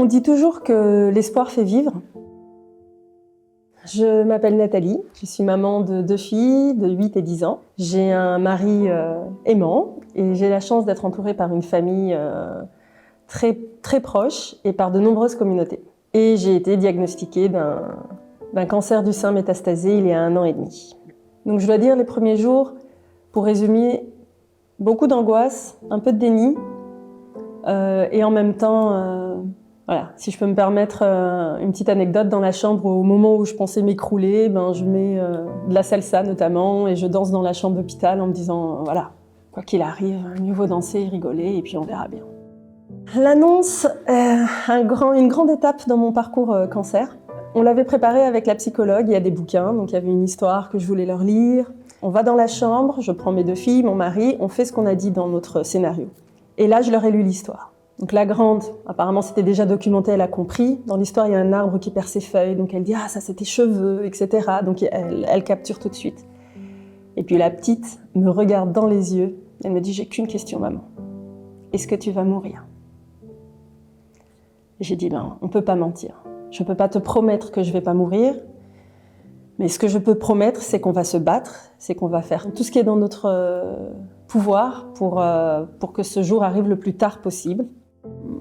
On dit toujours que l'espoir fait vivre. Je m'appelle Nathalie, je suis maman de 2 filles de 8 et 10 ans. J'ai un mari aimant et j'ai la chance d'être entourée par une famille très, très proche et par de nombreuses communautés. Et j'ai été diagnostiquée d'un cancer du sein métastasé il y a 1 an et demi. Donc je dois dire les premiers jours, pour résumer, beaucoup d'angoisse, un peu de déni et en même temps, voilà, si je peux me permettre une petite anecdote, dans la chambre, au moment où je pensais m'écrouler, je mets de la salsa notamment et je danse dans la chambre d'hôpital en me disant, voilà, quoi qu'il arrive, mieux vaut danser, rigoler et puis on verra bien. L'annonce une grande étape dans mon parcours cancer. On l'avait préparé avec la psychologue, il y a des bouquins, donc il y avait une histoire que je voulais leur lire. On va dans la chambre, je prends mes 2 filles, mon mari, on fait ce qu'on a dit dans notre scénario. Et là, je leur ai lu l'histoire. Donc la grande, apparemment c'était déjà documenté, elle a compris. Dans l'histoire, il y a un arbre qui perd ses feuilles, donc elle dit « Ah, ça c'est tes cheveux », etc. Donc elle capture tout de suite. Et puis la petite me regarde dans les yeux, elle me dit « J'ai qu'une question, maman. Est-ce que tu vas mourir ?» J'ai dit « On ne peut pas mentir. Je ne peux pas te promettre que je ne vais pas mourir, mais ce que je peux promettre, c'est qu'on va se battre, c'est qu'on va faire tout ce qui est dans notre pouvoir pour que ce jour arrive le plus tard possible. »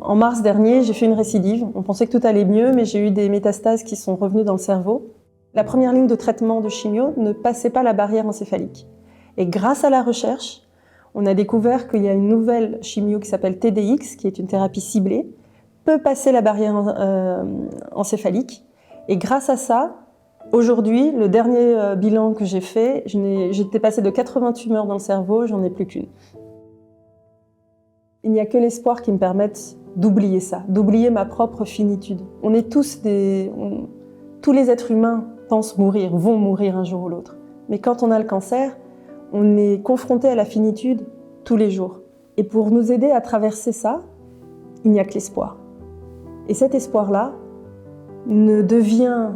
En mars dernier, j'ai fait une récidive. On pensait que tout allait mieux, mais j'ai eu des métastases qui sont revenues dans le cerveau. La première ligne de traitement de chimio ne passait pas la barrière encéphalique. Et grâce à la recherche, on a découvert qu'il y a une nouvelle chimio qui s'appelle TDX, qui est une thérapie ciblée, peut passer la barrière encéphalique. Et grâce à ça, aujourd'hui, le dernier bilan que j'ai fait, j'étais passée de 80 tumeurs dans le cerveau, j'en ai plus qu'une. Il n'y a que l'espoir qui me permette d'oublier ça, d'oublier ma propre finitude. On est tous tous les êtres humains pensent mourir, vont mourir un jour ou l'autre. Mais quand on a le cancer, on est confronté à la finitude tous les jours. Et pour nous aider à traverser ça, il n'y a que l'espoir. Et cet espoir-là ne devient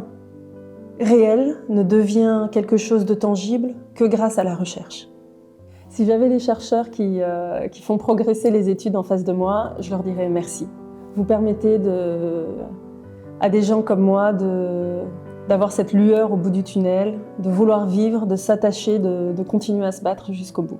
réel, ne devient quelque chose de tangible que grâce à la recherche. Si j'avais les chercheurs qui font progresser les études en face de moi, je leur dirais merci. Vous permettez à des gens comme moi d'avoir cette lueur au bout du tunnel, de vouloir vivre, de s'attacher, de continuer à se battre jusqu'au bout.